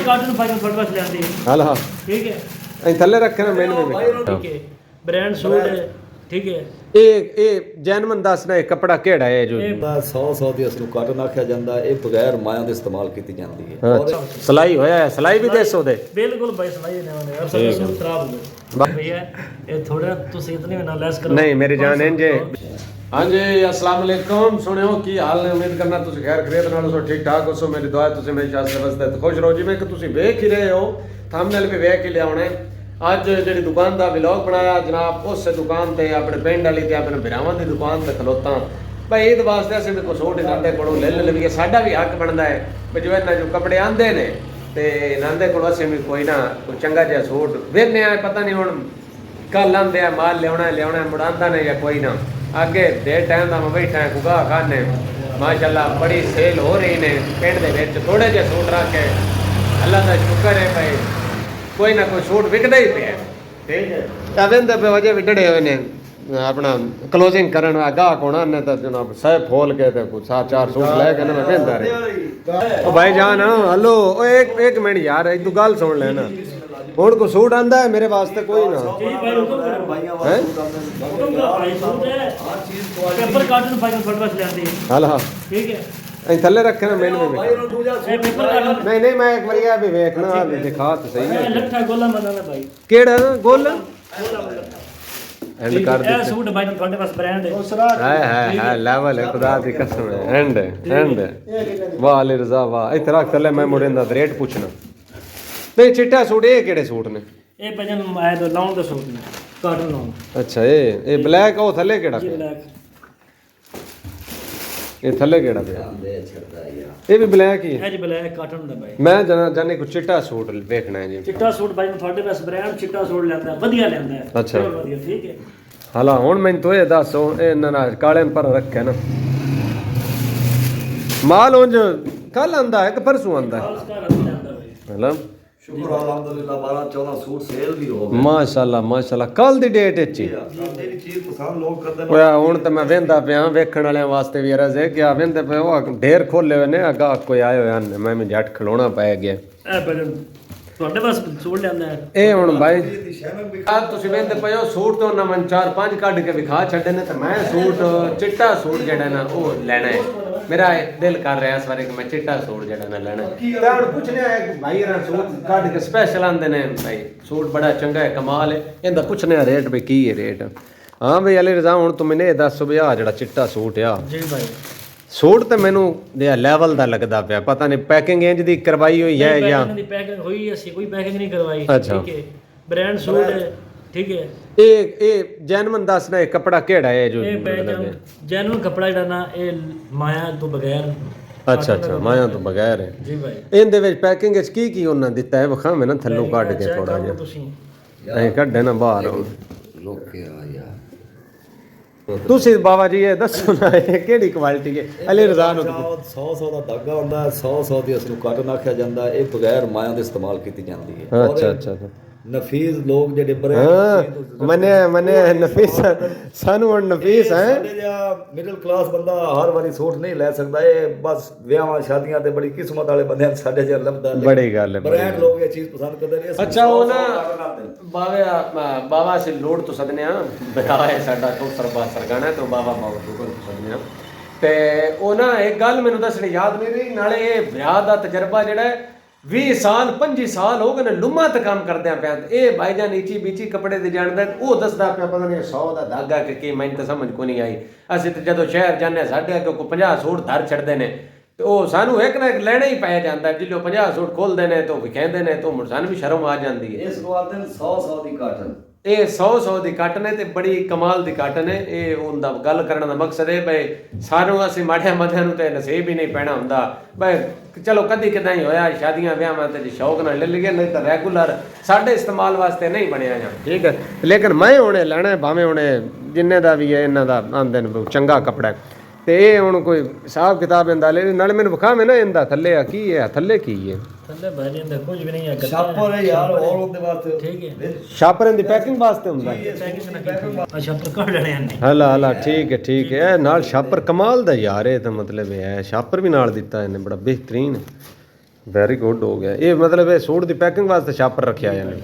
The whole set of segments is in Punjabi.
ਕਾਟਨ ਪਾਈ ਫੋਟੋ ਬਸ ਲੈਂਦੇ ਹਾਲ ਹਾਂ ਠੀਕ ਹੈ ਅਸੀਂ ਥੱਲੇ ਰੱਖੇ ਨਾ ਮੈਨੂੰ ਠੀਕ ਹੈ ਬ੍ਰਾਂਡ ਸੂਟ ਹੈ ਠੀਕ ਹੈ ਇਹ ਜੈਨਮਨ ਦੱਸਣਾ ਇਹ ਕਪੜਾ ਕਿਹੜਾ ਹੈ ਜੋ 100 ਦੀ ਅਸਲ ਕਾਟਨ ਆਖਿਆ ਜਾਂਦਾ ਇਹ ਬਗੈਰ ਮਾਇਆ ਦੇ ਇਸਤੇਮਾਲ ਕੀਤੀ ਜਾਂਦੀ ਹੈ ਔਰ ਸਲਾਈ ਹੋਇਆ ਹੈ ਸਲਾਈ ਵੀ ਦੇਸੋ ਦੇ ਬਿਲਕੁਲ ਭਾਈ ਸਲਾਈ ਨੇ ਉਹਨੇ ਅਬ सब सूट खराब हो गए भैया ये थोड़ा तुम इतने में ना लेस करो नहीं मेरी जान इंजे हाँ जी अस्सलाम वालेकुम सुनियो की हाल ने उम्मीद करना तुम खैर खरीद नाल सो ठीक ठाक हो मेरी दुआ तुम मेरी शास्त्र वस्ते खुश रहो जिवें कि तुम वेख ही रहे हो थंबनेल पे वेख ही लिया होने ਅੱਜ ਜਿਹੜੀ ਦੁਕਾਨ ਦਾ ਵਲੌਗ ਬਣਾਇਆ ਜਨਾਬ ਉਸ ਦੁਕਾਨ ਤੇ ਆਪਣੇ ਪਿੰਡ ਵਾਲੀ ਤੇ ਆਪਣੇ ਭਰਾਵਾਂ ਦੀ ਦੁਕਾਨ ਤੇ ਖਲੋਤਾ ਭਾਈ ਇਹਦੇ ਵਾਸਤੇ ਅਸੀਂ ਵੀ ਕੁਝ ਛੋਟੇ ਨਾਂਦੇ ਕੋਲੋਂ ਲੈ ਲਈਏ ਸਾਡਾ ਵੀ ਹੱਕ ਬਣਦਾ ਹੈ ਵੀ ਜੋ ਇਹਨਾਂ ਜੋ ਕੱਪੜੇ ਆਂਦੇ ਨੇ ਤੇ ਨਾਂਦੇ ਕੋਲੋਂ ਅਸੀਂ ਵੀ ਕੋਈ ਨਾ ਕੋਈ ਚੰਗਾ ਜਿਹਾ ਸੂਟ ਵੇਖਨੇ ਆ ਪਤਾ ਨਹੀਂ ਹੁਣ ਕੱਲ ਆਂਦੇ ਆ ਮਾਲ ਲਿਆਉਣਾ ਮੁੜਾਂਦਾ ਨੇ ਜਾਂ ਕੋਈ ਨਾ ਅੱਗੇ ਦੇ ਟਾਈਮ ਦਾ ਮੈਂ ਬੈਠਾ ਗੁਗਾ ਖਾਨੇ ਮਾਸ਼ਾਅੱਲਾ ਬੜੀ ਸੇਲ ਹੋ ਰਹੀ ਨੇ ਪਿੰਡ ਦੇ ਵਿੱਚ ਥੋੜੇ ਜਿਹੇ ਸੂਟ ਰੱਖ ਕੇ ਅੱਲਾ ਦਾ ਸ਼ੁਕਰ ਹੈ ਭਾਈ ਕੋਈ ਨਾ ਕੋਈ ਸੂਟ ਵਿਕਦਾ ਹੀ ਪਿਆ ਠੀਕ ਹੈ ਆਵੰਦੇ ਪੇ ਵਜੇ ਵਿਡੜੇ ਹੋਏ ਨੇ ਆਪਣਾ ਕਲੋਜ਼ਿੰਗ ਕਰਨ ਆ ਗਾਹਕ ਹੋਣਾ ਨੇ ਤਾਂ ਜਨਾਬ ਸਹਿ ਫੋਲ ਕੇ ਤੇ ਕੋਈ 7-4 ਸੂਟ ਲੈ ਕੇ ਨਾ ਮੈਂ ਵੇਂਦਾ ਰਿਹਾ ਉਹ ਭਾਈ ਜਾਨ ਹਲੋ ਓਏ ਇੱਕ ਮਿੰਟ ਯਾਰ ਇੱਕ ਗੱਲ ਸੁਣ ਲੈ ਨਾ ਹੁਣ ਕੋ ਸੂਟ ਆਂਦਾ ਹੈ ਮੇਰੇ ਵਾਸਤੇ ਕੋਈ ਨਾ जी भाई हुक्म करो भाइयों हैं? हुक्म करो भाई सूट है हर चीज पेपर काटन पाई फोटो बस लेंਦੇ ਹਾਲ ਹਾਂ ठीक है ਅਸੀਂ ਥੱਲੇ ਰੱਖੇ ਨਾ ਮੈਨੂੰ ਵੀ भाई दूजा ये पेपर काटन ਨਹੀਂ ਮੈਂ ਇੱਕ ਵਾਰੀ ਆ ਵੀ ਵੇਖਣਾ ਦਿਖਾ ਤਾਂ ਸਹੀ ਹੈ ਲੱਠਾ ਗੋਲਾ ਮੰਨਣਾ ਭਾਈ ਕਿਹੜਾ ਗੋਲ ਐਂਡ ਕਰ ਇਹ ਸੂਟ ਭਾਈ ਤੁਹਾਡੇ ਪਾਸ ਬ੍ਰਾਂਡ ਹੈ ਹਾਏ ਲੈਵਲ ਹੈ ਖੁਦਾ ਦੀ ਕਸਮ ਹੈ ਐਂਡ ਵਾਹ ਅਲੀ ਰਜ਼ਾ ਵਾਹ ਇੱਥੇ ਰੱਖ ਥੱਲੇ ਮੈਂ ਮੁੰਡੇ ਦਾ ਰੇਟ ਪੁੱਛਣਾ ਨਹੀਂ ਚਿੱਟਾ ਸੂਟ ਇਹ ਕਿਹੜੇ ਸੂਟ ਨੇ ਇਹ ਭਜਨ ਆਇਆ ਤਾਂ ਲਾਉਣ ਦਾ ਸੂਟ ਨੇ ਕਾਟਨ ਲਾਉਣ ਅੱਛਾ ਇਹ ਬਲੈਕ ਉਹ ਥੱਲੇ ਕਿਹੜਾ ਜੀ ਪਿਆ ਬਲੈਕ ਇਹ ਥੱਲੇ ਕਿਹੜਾ ਪਿਆ दे छड़दा यार ਇਹ ਵੀ ਬਲੈਕ ਹੀ ਹੈ ਇਹ ਜੀ ਬਲੈਕ ਕਾਟਨ ਦਾ ਭਾਈ ਮੈਂ ਜਾਨੇ ਕੋ ਚਿੱਟਾ ਸੂਟ ਵੇਖਣਾ ਹੈ ਜੀ ਚਿੱਟਾ ਸੂਟ ਭਾਈ ਤੁਹਾਡੇ ਪਾਸ ਬ੍ਰਾਂਡ ਚਿੱਟਾ ਸੂਟ ਲੈਂਦਾ ਵਧੀਆ ਲੈਂਦਾ ਹੈ ਅੱਛਾ। ਬਹੁਤ ਵਧੀਆ ਠੀਕ ਹੈ ਹਾਲਾ ਹੁਣ ਮੈਨੂੰ ਤੋਂ ਇਹ ਦੱਸੋ ਇਹ ਨਾ ਕਾਲੇ ਪਰ ਰੱਖਿਆ ਨਾ ਮਾਲ ਉਂਝ ਕੱਲ ਆਂਦਾ ਹੈ ਕਿ ਪਰਸੋਂ ਆਂਦਾ ਹੈ ਖਾਲਸ ਦਾ ਰੱਖ ਲੈਂਦਾ ਭਾਈ ਹਲਾ शुक्र अल्हम्दुलिल्लाह 12-14 सूट सेल भी हो गए ਮਾਸ਼ਾਅੱਲਾ ਕੱਲ ਦੀ ਡੇਟ ਵਿੱਚ ਹੀ तेरी चीज पसंद लोग करते हैं ਓਏ ਹੁਣ ਤਾਂ ਮੈਂ ਵੇਂਦਾ ਪਿਆ ਵੇਖਣ ਵਾਲਿਆਂ ਵਾਸਤੇ ਵੀ ਅਰਜ਼ ਹੈ ਕਿ ਆ ਵੇਂਦੇ ਪਏ ਉਹ ਢੇਰ ਖੋਲੇ ਹੋਏ ਨੇ ਅੱਗਾ ਕੋਈ ਆਏ ਹੋਏ ਹਨ ਮੈਂ ਜੱਟ ਖਲੋਣਾ ਪੈ ਗਿਆ ਇਹ ਭਜਨ ਤੁਹਾਡੇ ਪਾਸ ਸੂਟ ਲੈਂਦਾ ਹੈ ਇਹ ਹੁਣ ਭਾਈ दी शैनक भी ਆ ਤੁਸੀਂ ਵੇਂਦੇ ਪਏ ਹੋ ਸੂਟ ਤੋਂ ਨਾ ਮਨ 4-5 ਕੱਢ ਕੇ ਵਿਖਾ ਛੱਡੇ ਨੇ ਤੇ ਮੈਂ ਸੂਟ ਚਿੱਟਾ ਸੂਟ ਜਿਹੜਾ ਨਾ ਉਹ ਲੈਣਾ ਹੈ ਮੇਰਾ ਦਿਲ ਕਰ ਰਿਹਾ ਇਸ ਵਾਰੀ ਕਿ ਮੈਂ ਚਿੱਟਾ ਸੂਟ ਜਿਹੜਾ ਨਾ ਲੈਣਾ ਤਾਂ ਹੁਣ ਪੁੱਛਨੇ ਆ ਭਾਈ ਰਾਂ ਸੂਟ ਕੱਢ ਕੇ ਸਪੈਸ਼ਲ ਆਂਦੇ ਨੇ ਭਾਈ ਸੂਟ ਬੜਾ ਚੰਗਾ ਹੈ ਕਮਾਲ ਹੈ ਇਹਦਾ ਪੁੱਛਨੇ ਆ ਰੇਟ ਵੀ ਕੀ ਹੈ ਰੇਟ ਹਾਂ ਬਈ ਅਲੀ ਰਜ਼ਾ ਹੁਣ ਤੂੰ ਮੈਨੂੰ ਇਹ ਦੱਸ ਵੀ ਆ ਜਿਹੜਾ ਚਿੱਟਾ ਸੂਟ ਆ ਜੀ ਭਾਈ ਸੂਟ ਤੇ ਮੈਨੂੰ ਦੇ ਲੈਵਲ ਦਾ ਲੱਗਦਾ ਪਿਆ ਪਤਾ ਨਹੀਂ ਪੈਕਿੰਗ ਇੰਜ ਦੀ ਕਰਵਾਈ ਹੋਈ ਹੈ ਜਾਂ ਇਹਨਾਂ ਦੀ ਪੈਕਿੰਗ ਹੋਈ ਅਸੀਂ ਕੋਈ ਪੈਕਿੰਗ ਨਹੀਂ ਕਰਵਾਈ ਅੱਛਾ। ਠੀਕ ਹੈ ਬ੍ਰਾਂਡ ਸੂਟ ਹੈ ਠੀਕ ਹੈ ਇਹ ਜੈਨਮਨ ਦੱਸਣਾ ਇਹ ਕਪੜਾ ਕਿਹੜਾ ਹੈ ਜੋ ਇਹ ਮਤਲਬ ਹੈ? ਜੈਨੂਨ ਕਪੜਾ ਜਿਹੜਾ ਨਾ ਇਹ ਮਾਇਆ ਤੋਂ ਬਗੈਰ ਅੱਛਾ ਮਾਇਆ ਤੋਂ ਬਗੈਰ ਹੈ ਜੀ ਭਾਈ ਇਹਦੇ ਵਿੱਚ ਪੈਕਿੰਗ ਵਿੱਚ ਕੀ ਉਹਨਾਂ ਦਿੱਤਾ ਹੈ ਵਿਖਾਵੇਂ ਨਾ ਥੱਲੋਂ ਕੱਢ ਕੇ ਥੋੜਾ ਜਿਹਾ ਤੁਸੀਂ ਅਸੀਂ ਕੱਢੇ ਨਾ ਬਾਹਰ ਹੁਣ रोक के आ यार ਤੁਸੀਂ ਬਾਬਾ ਜੀ ਇਹ ਦੱਸੋ ਨਾ ਇਹ ਕਿਹੜੀ ਕੁਆਲਿਟੀ ਹੈ ਅਲੀ ਰਜ਼ਾ ਨੂੰ 100 ਦਾ ਧਾਗਾ ਹੁੰਦਾ ਹੈ 100 ਦੀ ਅਸਲ ਕਾਟਨ ਆਖਿਆ ਜਾਂਦਾ ਇਹ ਬਗੈਰ ਮਾਇਆ ਦੇ ਇਸਤੇਮਾਲ ਕੀਤੀ ਜਾਂਦੀ ਹੈ ਅੱਛਾ ਨਫੀਸ ਲੋਕ ਜਿਹੜੇ ਬੜੇ ਹਾਂ ਮਨੇ ਨਫੀਸ ਸਾਨੂੰ ਹੁਣ ਨਫੀਸ ਹੈ ਸਾਡੇ ਜਿਹਾ ਮਿਡਲ ਕਲਾਸ ਬੰਦਾ ਹਰ ਵਾਰੀ ਸੂਟ ਨਹੀਂ ਲੈ ਸਕਦਾ ਇਹ ਬਸ ਵਿਆਹਾਂ ਸ਼ਾਦੀਆਂ ਤੇ ਬੜੀ ਕਿਸਮਤ ਵਾਲੇ ਬੰਦੇ ਸਾਡੇ ਜਿਹਾ ਲੱਭਦਾ ਬੜੀ ਗੱਲ ਹੈ ਬ੍ਰਾਂਡ ਲੋਕ ਇਹ ਚੀਜ਼ ਪਸੰਦ ਕਰਦੇ ਨੇ ਅੱਛਾ ਉਹ ਨਾ ਬਾਵਾ ਸੇ ਲੋੜ ਤੋਂ ਸਦਨੇ ਆ ਬਤਾ ਹੈ ਸਾਡਾ ਕੋਸਰ ਬਾਸਰ ਗਾਣਾ ਤੋਂ ਬਾਵਾ ਤੋਂ ਸਦਨੇ ਆ ਤੇ ਉਹ ਨਾ ਇੱਕ ਗੱਲ ਮੈਨੂੰ ਦੱਸਣੀ ਯਾਦ ਨਹੀਂ ਰਹੀ ਨਾਲੇ ਇਹ ਵਿਆਹ ਦਾ ਤਜਰਬਾ ਜਿਹੜਾ ਹੈ 20 ਸਾਲ 25 ਸਾਲ ਹੋ ਗਏ ਨੇ ਲੁਮਾ ਤੇ ਕੰਮ ਕਰਦਿਆਂ ਪਿਆ ਇਹ ਭਾਈਜਾਨ ਨੀਚੀ ਬੀਚੀ ਕੱਪੜੇ ਦੇ ਜਾਣਦਾ ਉਹ ਦੱਸਦਾ ਪਿਆ ਪਤਾ ਨਹੀਂ 100 ਦਾ ਧਾਗਾ ਕਿ ਕੀ ਮੈਨੂੰ ਤਾਂ ਸਮਝ ਕੋ ਨਹੀਂ ਆਈ ਅਸੀਂ ਤੇ ਜਦੋਂ ਸ਼ਹਿਰ ਜਾਂਦੇ ਸਾਡੇ ਅੱਗੇ ਕੋਈ 50 ਸੂਟ ਧਰ ਛੱਡਦੇ ਨੇ ਤੇ ਉਹ ਸਾਨੂੰ ਇੱਕ ਨਾ ਇੱਕ ਲੈਣਾ ਹੀ ਪੈ ਜਾਂਦਾ ਜਿੱਲੋ 50 ਸੂਟ ਖੋਲਦੇ ਨੇ ਤੋਂ ਵਿਖਾਉਂਦੇ ਨੇ ਤੋਂ ਸਾਨੂੰ ਵੀ ਸ਼ਰਮ ਆ ਜਾਂਦੀ ਹੈ ਇਸ ਗਵਾਦਨ 100 ਦੀ ਕਾਟਨ ਇਹ 100 ਦੀ ਕਾਟਨ ਹੈ ਤੇ ਬੜੀ ਕਮਾਲ ਦੀ ਕਾਟਨ ਹੈ ਇਹ ਉਹਦਾ ਗੱਲ ਕਰਨ ਦਾ ਮਕਸਦ ਹੈ ਬਈ ਸਾਨੂੰ ਅਸੀਂ ਮਾੜਿਆਂ ਮੱਧਿਆਂ ਨੂੰ ਤੇ ਨਸੀਬ ਹੀ ਨਹੀਂ ਪੈਣਾ ਹੁੰਦਾ ਬਈ ਚਲੋ ਕਦੀ ਕਿਦਾਂ ਹੀ ਹੋਇਆ ਸ਼ਾਦੀਆਂ ਵਿਆਹਾਂ ਤੇ ਸ਼ੌਕ ਨਾਲ ਲੈ ਲਈਏ ਨਹੀਂ ਤਾਂ ਰੈਗੂਲਰ ਸਾਡੇ ਇਸਤੇਮਾਲ ਵਾਸਤੇ ਨਹੀਂ ਬਣਿਆ ਜਾਂ ਠੀਕ ਹੈ ਲੇਕਿਨ ਮੈਂ ਹੁਣੇ ਲੈਣਾ ਭਾਵੇਂ ਹੁਣੇ ਜਿੰਨੇ ਦਾ ਵੀ ਹੈ ਇਹਨਾਂ ਦਾ ਆਂਦੇ ਨੇ ਚੰਗਾ ਕੱਪੜਾ ਤੇ ਇਹ ਹੁਣ ਕੋਈ ਹਿਸਾਬ ਕਿਤਾਬ ਇਹਦਾ ਲੈ ਨਾਲੇ ਮੈਨੂੰ ਵਿਖਾਵੇਂ ਨਾ ਇਹਦਾ ਥੱਲੇ ਆ ਕੀ ਹੈ ਥੱਲੇ ਕੀ ਹੈ ਥੱਲੇ ਭਾਜੀ ਅੰਦਰ ਕੁਝ ਵੀ ਨਹੀਂ ਹੈ ਸ਼ਾਪਰ ਹੈ ਯਾਰ ਔਰ ਉਹਦੇ ਵਾਸਤੇ ਠੀਕ ਹੈ ਸ਼ਾਪਰ ਦੀ ਪੈਕਿੰਗ ਵਾਸਤੇ ਹੁੰਦਾ ਅੱਛਾ ਪਰ ਕੱਢ ਲੈਣੇ ਨੇ ਹਲਾ ਠੀਕ ਹੈ ਇਹ ਨਾਲ ਸ਼ਾਪਰ ਕਮਾਲ ਦਾ ਯਾਰ ਇਹ ਤਾਂ ਮਤਲਬ ਇਹ ਹੈ ਸ਼ਾਪਰ ਵੀ ਨਾਲ ਦਿੱਤਾ ਇਹਨੇ ਬੜਾ ਬਿਹਤਰੀਨ ਵੈਰੀ ਗੁੱਡ ਹੋ ਗਿਆ ਇਹ ਮਤਲਬ ਇਹ ਸੂਟ ਦੀ ਪੈਕਿੰਗ ਵਾਸਤੇ ਛਾਪਰ ਰੱਖਿਆ ਯਾਨੀ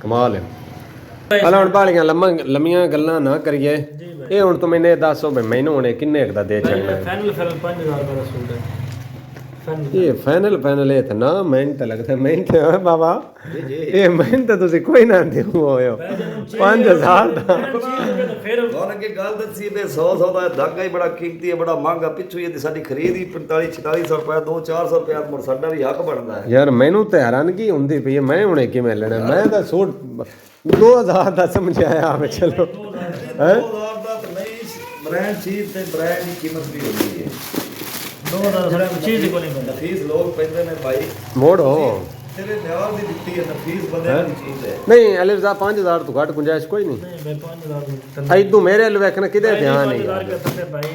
ਕਮਾਲ ਹੈ ਹਲਾ ਹੁਣ ਬਾਲੀਆਂ ਲੰਮੀਆਂ ਗੱਲਾਂ ਨਾ ਕਰੀਏ ਇਹ ਹੁਣ ਤੂੰ ਮੈਨੂੰ ਇਹ ਦੱਸੋ ਵੀ ਮੈਨੂੰ ਹੁਣੇ ਕਿੰਨੇ ਦਾ ਦੇ ਚੰਗਾ ਫਾਈਨਲ 5000 ਰੁਪਏ ਦਾ ਸੂਟ ਹੈ ਇਹ ਫਾਈਨਲ ਇਹ ਤਾਂ ਨਾ ਮਿਹਨਤ ਲੱਗਦਾ ਮਿਹਨਤ ਹੈ ਬਾਬਾ ਇਹ ਮਿਹਨਤ ਤੁਸੀਂ ਕੋਈ ਨਾ ਦਿਓ ਹੋਇਓ 5000 ਦਾ ਫਿਰ ਉਹਨਾਂ ਅੱਗੇ ਗੱਲ ਦੱਸੀ ਤੇ 100 ਦਾ ਧਾਗਾ ਹੀ ਬੜਾ ਕੀਮਤੀ ਹੈ ਬੜਾ ਮਹਿੰਗਾ ਪਿੱਛੋਂ ਇਹਦੀ ਸਾਡੀ ਖਰੀਦ ਹੀ 45 4600 ਰੁਪਏ 2-400 ਰੁਪਏ ਮੁੜ ਸਾਡਾ ਵੀ ਹੱਕ ਬਣਦਾ ਹੈ ਯਾਰ ਮੈਨੂੰ ਤੇ ਹੈਰਾਨਗੀ ਹੁੰਦੀ ਪਈ ਹੈ ਮੈਂ ਹੁਣੇ ਕਿਵੇਂ ਲੈਣਾ ਮੈਂ ਤਾਂ ਸੂਟ 2000 ਦਾ ਸਮਝਾਇਆ ਆਵੇ ਚਲੋ 2000 ਦਾ ਤਾਂ ਨਹੀਂ ਬ੍ਰਾਂਡ ਚੀਜ਼ ਤੇ ਬ੍ਰਾਂਡ ਦੀ ਕੀਮਤ ਵੀ ਹੁੰਦੀ ਹੈ 2000 ਚੀਜ਼ ਕੋਈ ਨਹੀਂ ਮਿਲਦਾ ਨਫੀਸ ਲੋਕ ਪੈਂਦੇ ਨੇ ਭਾਈ ਮੋੜੋ ਤੇਰੇ ਨਿਆਲ ਦੀ ਦਿੱਤੀ ਹੈ ਨਫੀਸ ਬੰਦਿਆਂ ਦੀ ਚੀਜ਼ ਹੈ ਨਹੀਂ ਅਲੀ ਰਜ਼ਾ 5000 ਤੋਂ ਘੱਟ ਗੁੰਜਾਇਸ਼ ਕੋਈ ਨਹੀਂ ਨਹੀਂ ਮੈਂ 5000 ਐਦੂ ਮੇਰੇ ਵੱਲ ਵੇਖਣਾ ਕਿਤੇ ਧਿਆਨ ਨਹੀਂ 5000 ਕਰਤੇ ਭਾਈ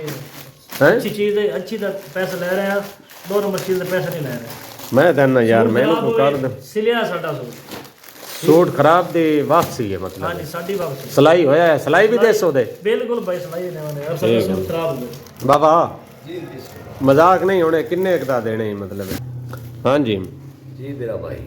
ਹੈ अच्छी चीज है अच्छी ਦਾ ਪੈਸਾ ਲੈ ਰਹੇ ਆ 2 ਨੰਬਰ ਚੀਜ਼ ਦਾ ਪੈਸਾ ਨਹੀਂ ਲੈ ਰਹੇ ਮੈਂ ਤਾਂ ਯਾਰ ਮੈਨੂੰ ਕੋ ਕਰ ਦੇ ਸਿਲਿਆ ਸਾਡਾ ਸੂਟ ਖਰਾਬ ਦੀ ਵਾਪਸੀ ਹੈ ਮਤਲਬ ਹਾਂਜੀ ਸਾਡੀ ਵਾਪਸ ਸਲਾਈ ਹੋਇਆ ਹੈ ਸਲਾਈ ਵੀ ਦੇਸੋ ਦੇ ਬਿਲਕੁਲ ਭਾਈ ਸਲਾਈ ਨੇ ਵਾਲੇ ਸਾਡਾ ਸੂਟ ਖਰਾਬ ਹੋ ਗਿਆ ਬਾਬਾ ਜੀ ਮਜ਼ਾਕ ਨਹੀਂ ਹੋਣੇ ਕਿੰਨੇ ਇੱਕ ਦਾ ਦੇਣੇ ਮਤਲਬ ਹਾਂਜੀ ਜੀ ਮੇਰਾ ਭਾਈ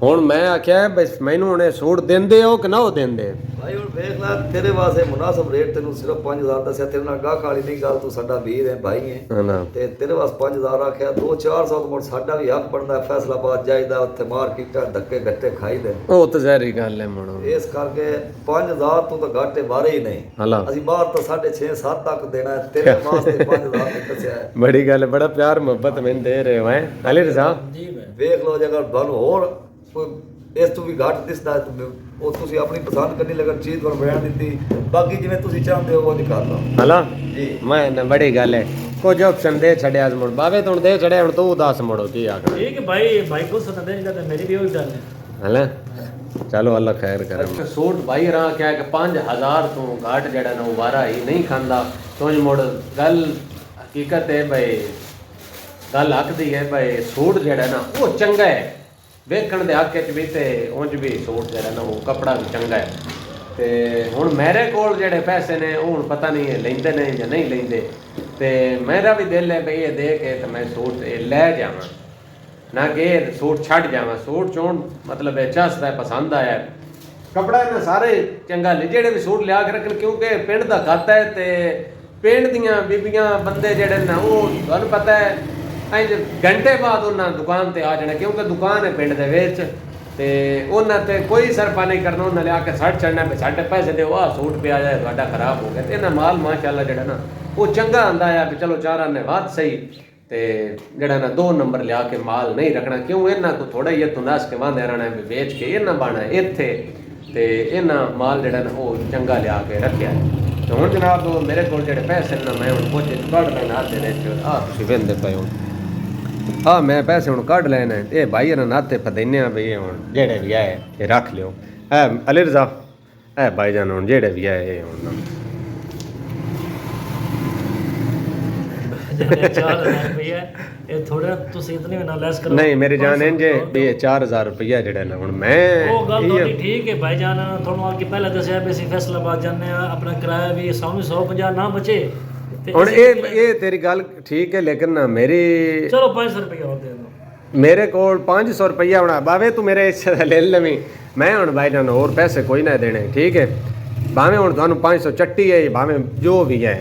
ਹੁਣ ਮੈਂ ਆਖਿਆ ਬਸ ਮੈਨੂੰ ਹੁਣੇ ਸੂਟ ਦਿੰਦੇ ਹੋ ਕਿ ਨਾ ਉਹ ਦਿੰਦੇ ਭਾਈ ਹੁਣ ਵੇਖ ਲੈ ਤੇਰੇ ਵਾਸਤੇ ਮੁਨਾਸਬ ਰੇਟ ਤੈਨੂੰ ਸਿਰਫ 5000 ਦੱਸਿਆ ਤੇਰੇ ਨਾਲ ਗਾਹਕ ਵਾਲੀ ਨਹੀਂ ਗੱਲ ਤੂੰ ਸਾਡਾ ਵੀਰ ਹੈ ਭਾਈ ਹੈ ਹਨਾ ਤੇ ਤੇਰੇ ਵਾਸਤੇ 5000 ਆਖਿਆ 2-400 ਤੋਂ ਮੁੜ ਸਾਡਾ ਵੀ ਹੱਕ ਬਣਦਾ ਫੈਸਲਾਬਾਦ ਜਾਈਦਾ ਉੱਥੇ ਮਾਰਕੀਟਾਂ ਧੱਕੇ ਗੱਟੇ ਖਾਈਦੇ ਉਹ ਤਾਂ ਜ਼ਹਿਰੀ ਗੱਲ ਹੈ ਮਣੋ ਇਸ ਕਰਕੇ 5000 ਤੋਂ ਤਾਂ ਘਾਟੇ ਬਾਰੇ ਹੀ ਨਹੀਂ ਹਲਾ ਅਸੀਂ ਬਾਹਰ ਤਾਂ 6.5-7 ਤੱਕ ਦੇਣਾ ਹੈ, ਤੇਰੇ ਵਾਸਤੇ 5000 ਤੇ ਦੱਸਿਆ ਹੈ। ਬੜੀ ਗੱਲ ਹੈ ਬੜਾ ਪਿਆਰ ਮੁਹੱਬਤ ਮੈਨੂੰ ਦੇ ਰਹੇ ਹੋ ਹੈ ਅਲੀ ਰਜ਼ਾ ਜੀ ਮੈਂ ਵੇਖ ਲਓ ਜੇ ਅਗਰ ਤੁਹਾਨੂੰ ਹੋਰ ਕੋਈ ਇਸ ਤੋਂ ਵੀ ਘੱਟ ਦਿਸਦਾ ਹੈ ਤਾਂ ਉਹ ਤੁਸੀਂ ਆਪਣੀ ਪਸੰਦ ਕਰਨੀ ਲਗਨ ਚੀਜ਼ ਤੁਹਾਨੂੰ ਬਿਆਨ ਦਿੱਤੀ ਬਾਕੀ ਜਿਵੇਂ ਤੁਸੀਂ ਚਾਹੁੰਦੇ ਹੋ ਉਹ ਨਿਕਾਲ ਲਓ ਹਲਾ ਜੀ ਮੈਂ ਨਾ ਬੜੀ ਗੱਲ ਹੈ ਕੁਝ ਆਪਸ਼ਨ ਦੇ ਛੜਿਆ ਮੁੜ ਬਾਵੇ ਤੂੰ ਦੇ ਛੜਿਆ ਹੁਣ ਤੂੰ ਦੱਸ ਮੁੜੋ ਕੀ ਆਖਣਾ ਠੀਕ ਹੈ ਭਾਈ ਕੋ ਸਤੰਦੇ ਨਹੀਂ ਤਾਂ ਮੇਰੀ ਵੀ ਉਹੀ ਗੱਲ ਹੈ ਹਲਾ ਚਲੋ ਅੱਲਾ ਖੈਰ ਕਰੇ ਸੂਟ ਭਾਈ ਰਾਂ ਕਿਹਾ ਕਿ 5000 ਤੋਂ ਘਾਟ ਜਿਹੜਾ ਨਾ ਵਾਰਾ ਹੀ ਨਹੀਂ ਖਾਂਦਾ ਤੂੰ ਮੁੜ ਗੱਲ ਹਕੀਕਤ ਹੈ ਭਾਈ ਗੱਲ ਹੱਕਦੀ ਹੈ ਭਾਈ ਸੂਟ ਜਿਹੜਾ ਨਾ ਉਹ ਚੰਗਾ ਹੈ ਵੇਖਣ ਦੇ ਹੱਕ ਚ ਵੀ ਤੇ ਉਂਝ ਵੀ ਸੂਟ ਜਿਹੜਾ ਨਾ ਉਹ ਕਪੜਾ ਵੀ ਚੰਗਾ ਹੈ ਤੇ ਹੁਣ ਮੇਰੇ ਕੋਲ ਜਿਹੜੇ ਪੈਸੇ ਨੇ ਉਹ ਹੁਣ ਪਤਾ ਨਹੀਂ ਇਹ ਲੈਂਦੇ ਨੇ ਜਾਂ ਨਹੀਂ ਲੈਂਦੇ ਤੇ ਮੇਰਾ ਵੀ ਦਿਲ ਹੈ ਬਈ ਇਹ ਦੇ ਕੇ ਤੇ ਮੈਂ ਸੂਟ ਇਹ ਲੈ ਜਾਵਾਂ ਨਾ ਕਿ ਸੂਟ ਛੱਡ ਜਾਵਾਂ ਸੂਟ ਚੋਣ ਮਤਲਬ ਇਹ ਚਾਸਦਾ ਪਸੰਦ ਆਇਆ ਕਪੜਾ ਇਹਨਾਂ ਸਾਰੇ ਚੰਗਾ ਲੈ ਜਿਹੜੇ ਵੀ ਸੂਟ ਲਿਆ ਕੇ ਰੱਖਣ ਕਿਉਂਕਿ ਪਿੰਡ ਦਾ ਖਾਤਾ ਹੈ ਤੇ ਪਿੰਡ ਦੀਆਂ ਬੀਬੀਆਂ ਬੰਦੇ ਜਿਹੜੇ ਨੇ ਉਹ ਤੁਹਾਨੂੰ ਪਤਾ ਹੈ ਇੰਜ ਘੰਟੇ ਬਾਅਦ ਉਹਨਾਂ ਦੁਕਾਨ ਤੇ ਆ ਜਾਣਾ ਕਿਉਂਕਿ ਦੁਕਾਨ ਹੈ ਪਿੰਡ ਦੇ ਵਿੱਚ ਤੇ ਉਹਨਾਂ ਤੇ ਕੋਈ ਸਰਪਾ ਨਹੀਂ ਕਰਨਾ ਉਹਨਾਂ ਲਿਆ ਕੇ ਛੱਡ ਛੱਡਣਾ ਵੀ ਸਾਡੇ ਪੈਸੇ ਦਿਓ ਆਹ ਸੂਟ ਪਿਆ ਜਾਏ ਤੁਹਾਡਾ ਖਰਾਬ ਹੋ ਗਿਆ ਤੇ ਇਹਨਾਂ ਮਾਲ ਮਾਸ਼ਾਅੱਲਾ ਜਿਹੜਾ ਨਾ ਉਹ ਚੰਗਾ ਆਂਦਾ ਆ ਵੀ ਚਲੋ ਚਾਰਾਂ ਨੇ ਬਾਤ ਸਹੀ ਤੇ ਜਿਹੜਾ ਨਾ 2 ਨੰਬਰ ਲਿਆ ਕੇ ਮਾਲ ਨਹੀਂ ਰੱਖਣਾ ਕਿਉਂ ਇਹਨਾਂ ਕੋ ਥੋੜਾ ਜਿਹਾ ਤੁਨਾਸ ਕੇ ਵਾਂਦੇ ਰਹਿਣਾ ਵੀ ਵੇਚ ਕੇ ਇਹਨਾਂ ਬਾਣਾ ਇੱਥੇ ਤੇ ਇਹਨਾਂ ਮਾਲ ਜਿਹੜਾ ਨਾ ਉਹ ਚੰਗਾ ਲਿਆ ਕੇ ਰੱਖਿਆ ਤੇ ਹੁਣ ਜਨਾਬ ਮੇਰੇ ਕੋਲ ਜਿਹੜੇ ਪੈਸੇ ਨੇ ਮੈਂ ਹੁਣ ਕੁਝ ਕੱਢ ਲੈਣਾ ਦੇ ਵਿੱਚ ਆਹ ਤੁਸੀਂ ਵੇਂਦੇ ਪਏ ਹੋ ਆ ਮੈਂ ਪੈਸੇ ਹੁਣ ਕੱਢ ਲੈਣੇ ਇਹ ਭਾਈ ਇਹਨਾਂ ਨਾਤੇ ਪਦੇਨੇ ਆ ਬਈ ਹੁਣ ਜਿਹੜੇ ਵੀ ਆਏ ਇਹ ਰੱਖ ਲਿਓ ਐ ਅਲੀ ਰਜ਼ਾ ਐ ਭਾਈ ਜਾਨ ਹੁਣ ਜਿਹੜੇ ਵੀ ਆਏ ਇਹ ਹੁਣ 4000 ਰੁਪਏ ਇਹ ਥੋੜਾ ਤੁਸੀਂ ਇਤਨੇ ਨਾ ਲੈਸ ਕਰੋ ਨਹੀਂ ਮੇਰੀ ਜਾਨ ਇੰਜੇ ਵੀ ਇਹ 4000 ਰੁਪਇਆ ਜਿਹੜਾ ਨਾ ਹੁਣ ਮੈਂ ਉਹ ਗੱਲ ਤੁਹਾਡੀ ਠੀਕ ਹੈ ਭਾਈ ਜਾਨ ਤੁਹਾਨੂੰ ਆ ਕੇ ਪਹਿਲਾਂ ਦੱਸਿਆ ਵੀ ਅਸੀਂ ਫੈਸਲਾਬਾਦ ਜਾਂਦੇ ਆ ਆਪਣਾ ਕਿਰਾਇਆ ਵੀ ਸਾਨੂੰ 150 ਨਾ ਬਚੇ ਹੁਣ ਇਹ ਤੇਰੀ ਗੱਲ ਠੀਕ ਹੈ ਲੇਕਿਨ ਨਾ ਮੇਰੀ ਚਲੋ 500 ਰੁਪਏ ਹੋਰ ਦੇ ਦਿਓ ਮੇਰੇ ਕੋਲ 500 ਰੁਪਇਆ ਹੋਣਾ ਬਾਵੇ ਤੂੰ ਮੇਰੇ ਹਿੱਸੇ ਦਾ ਲੈ ਲਵੀਂ ਮੈਂ ਹੁਣ ਭਾਈ ਜਾਨ ਹੋਰ ਪੈਸੇ ਕੋਈ ਨਾ ਦੇਣੇ ਠੀਕ ਹੈ ਭਾਵੇਂ ਹੁਣ ਤੁਹਾਨੂੰ 500 ਚੱਟੀ ਹੈ ਭਾਵੇਂ ਜੋ ਵੀ ਹੈ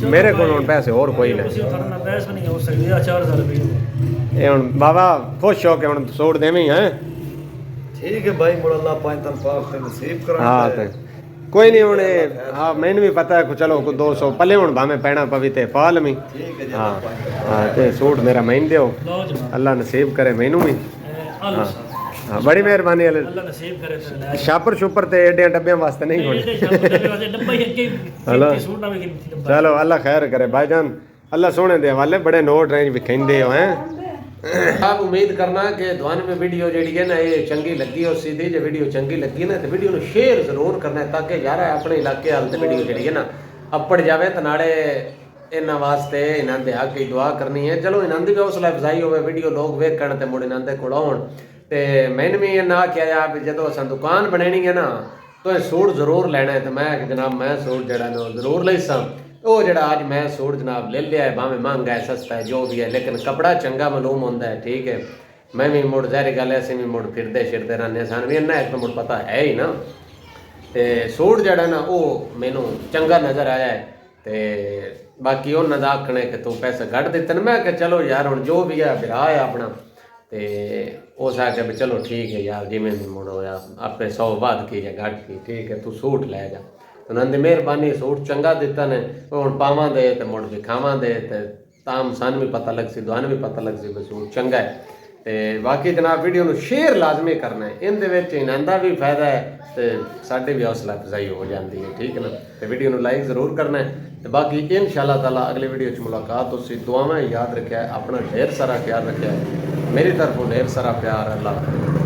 ਮੇਰੇ ਕੋਲ ਹੁਣ ਪੈਸੇ ਹੋਰ ਕੋਈ ਨਹੀਂ ਤੁਸੀਂ ਤੁਹਾਡਾ ਪੈਸਾ ਨਹੀਂ ਹੋ ਸਕਦੀ 4000 ਰੁਪਏ ਇਹ ਹੁਣ ਬਾਬਾ ਖੁਸ਼ ਹੋ ਕੇ ਹੁਣ ਸੂਟ ਦੇਵੀਂ ਹੈ ਠੀਕ ਹੈ ਭਾਈ ਮੁੜ ਅੱਲਾ ਪੰਜ ਤਨ ਪਾਕ ਤੇ ਨਸੀਬ ਕਰਾਂ ਹਾਂ ਤੇ ਕੋਈ ਨਹੀਂ ਹੁਣ ਹਾਂ ਮੈਨੂੰ ਵੀ ਪਤਾ ਹੈ ਚਲੋ ਕੋ 200 ਪੱਲੇ ਹੁਣ ਭਾਵੇਂ ਪੈਣਾ ਪਵੇ ਤੇ ਪਾ ਲਵੀਂ ਠੀਕ ਹੈ ਜੀ ਹਾਂ ਹਾਂ ਤੇ ਸੂਟ ਮੇਰਾ ਮੈਨੂੰ ਦਿਓ ਲਓ ਜਨਾਬ ਅੱਲਾ ਨਸੀਬ ਕਰੇ ਮੈਨੂੰ ਵੀ ਆਲੂ ਹਾਂ ਬੜੀ ਮਿਹਰਬਾਨੀ ਅੱਲਾ ਨਸੀਬ ਕਰੇ ਤੇ ਲੈ ਛਾਪਰ ਛੁਪਰ ਤੇ ਏਡੇ ਡੱਬਿਆਂ ਵਾਸਤੇ ਨਹੀਂ ਹੋਣੇ ਡੱਬਾ ਹੀ ਅੱਗੇ ਹਲੋ। ਸੂਟ ਨਾ ਵੀ ਡੱਬਾ ਚਲੋ ਅੱਲਾ ਖੈਰ ਕਰੇ ਭਾਈਜਾਨ ਅੱਲਾ ਸੋਹਣੇ ਦੇ ਹਵਾਲੇ ਬੜੇ ਨੋਟ ਰੇਂਜ ਵਿਖਾਉਂਦੇ ਹੋ ਹੈ ਆਪ ਉਮੀਦ ਕਰਨਾ ਕਿ ਤੁਹਾਨੂੰ ਵੀ ਵੀਡੀਓ ਜਿਹੜੀ ਹੈ ਨਾ ਇਹ ਚੰਗੀ ਲੱਗੀ ਹੋ ਸਿੱਧੀ ਜੇ ਵੀਡੀਓ ਚੰਗੀ ਲੱਗੀ ਨਾ ਤੇ ਵੀਡੀਓ ਨੂੰ ਸ਼ੇਅਰ ਜ਼ਰੂਰ ਕਰਨਾ ਤਾਂ ਕਿ ਯਾਰ ਆਪਣੇ ਇਲਾਕੇ ਹਾਲ ਤੇ ਵੀਡੀਓ ਜਿਹੜੀ ਹੈ ਨਾ ਅੱਪੜ ਜਾਵੇ ਤੇ ਨਾਲੇ ਇਹਨਾਂ ਵਾਸਤੇ ਇਹਨਾਂ ਦੇ ਹੱਕ ਦੀ ਦੁਆ ਕਰਨੀ ਹੈ ਚਲੋ ਇਹਨਾਂ ਦੀ ਵੀ ਹੌਸਲਾ ਅਫਜ਼ਾਈ ਹੋਵੇ ਵੀਡੀਓ ਲੋਕ ਵੇਖਣ ਤੇ ਮੁੜ ਇਹਨਾਂ ਦੇ ਕੋਲ ਆਉਣ ਤੇ ਮੈਨੂੰ ਵੀ ਇਹਨਾਂ ਕਿਹਾ ਵੀ ਜਦੋਂ ਅਸਾਂ ਦੁਕਾਨ ਬਣਾਣੀ ਹੈ ਨਾ ਤਾਂ ਇਹ ਸੂਟ ਜ਼ਰੂਰ ਲੈਣਾ ਹੈ ਤੇ ਮੈਂ ਜਨਾਬ ਮੈਂ ਸੂਟ ਜਿਹੜਾ ਨਾ ਜ਼ਰੂਰ ਲਈ ਸਾਂ ਉਹ ਜਿਹੜਾ ਅੱਜ ਮੈਂ ਸੂਟ ਜਨਾਬ ਲੈ ਲਿਆ ਹੈ ਭਾਵੇਂ ਮਹਿੰਗਾ ਹੈ ਸਸਤਾ ਹੈ ਜੋ ਵੀ ਹੈ ਲੇਕਿਨ ਕਪੜਾ ਚੰਗਾ ਮਾਲੂਮ ਹੁੰਦਾ ਹੈ ਠੀਕ ਹੈ ਮੈਂ ਵੀ ਮੁੜ ਜ਼ਾਹਿਰ ਗੱਲ ਐ ਅਸੀਂ ਵੀ ਮੁੜ ਫਿਰਦੇ ਛਿਰਦੇ ਰਹਿੰਦੇ ਸਾਨੂੰ ਵੀ ਇੰਨਾ ਇੱਕ ਮੁੜ ਪਤਾ ਹੈ ਹੀ ਨਾ। ਤੇ ਸੂਟ ਜਿਹੜਾ ਨਾ ਉਹ ਮੈਨੂੰ ਚੰਗਾ ਨਜ਼ਰ ਆਇਆ ਹੈ ਤੇ ਬਾਕੀ ਉਹਨਾਂ ਦਾ ਆਖਣਾ ਕਿ ਤੂੰ ਪੈਸੇ ਕੱਢ ਦਿੱਤੇ ਨੇ। ਮੈਂ ਕਿਹਾ ਚਲੋ ਯਾਰ ਹੁਣ ਜੋ ਵੀ ਹੈ ਵਿਆਹ ਹੈ ਆਪਣਾ ਤੇ ਉਸ ਆਖਿਆ ਵੀ ਚਲੋ ਠੀਕ ਹੈ ਯਾਰ ਜਿਵੇਂ ਵੀ ਮੁੜ ਹੋਇਆ ਆਪੇ 100 ਵੱਧ ਕੀ ਜਾਂ ਘੱਟ ਕੀ ਠੀਕ ਹੈ ਤੂੰ ਸੂਟ ਲੈ ਜਾ। ਉਹਨਾਂ ਦੀ ਮਿਹਰਬਾਨੀ ਸੂਟ ਚੰਗਾ ਦਿੱਤਾ ਨੇ ਉਹ ਹੁਣ ਪਾਵਾਂ ਦੇ ਤੇ ਮੁੜ ਵਿਖਾਵਾਂ ਦੇ ਤੇ ਤਾਂ ਸਾਨੂੰ ਵੀ ਪਤਾ ਲੱਗ ਸੀ ਤੁਹਾਨੂੰ ਵੀ ਪਤਾ ਲੱਗ ਸੀ ਵੀ ਸੂਟ ਚੰਗਾ ਹੈ। ਤੇ ਬਾਕੀ ਜਨਾਬ ਵੀਡੀਓ ਨੂੰ ਸ਼ੇਅਰ ਲਾਜ਼ਮੀ ਕਰਨਾ ਹੈ ਇਹਦੇ ਵਿੱਚ ਇਹਨਾਂ ਦਾ ਵੀ ਫਾਇਦਾ ਹੈ ਤੇ ਸਾਡੇ ਵੀ ਹੌਸਲਾ ਅਫਜ਼ਾਈ ਹੋ ਜਾਂਦੀ ਹੈ ਠੀਕ ਹੈ ਨਾ। ਤੇ ਵੀਡੀਓ ਨੂੰ ਲਾਈਕ ਜ਼ਰੂਰ ਕਰਨਾ ਹੈ ਤੇ ਬਾਕੀ ਇਨਸ਼ਾਅੱਲਾ ਤਾਲਾ ਅਗਲੇ ਵੀਡੀਓ 'ਚ ਮੁਲਾਕਾਤ ਤੁਸੀਂ ਦੁਆਵਾਂ ਯਾਦ ਰੱਖਿਆ ਆਪਣਾ ਢੇਰ ਸਾਰਾ ਖਿਆਲ ਰੱਖਿਆ ਮੇਰੀ ਤਰਫੋਂ ਢੇਰ ਸਾਰਾ ਪਿਆਰ ਅੱਲਾਹ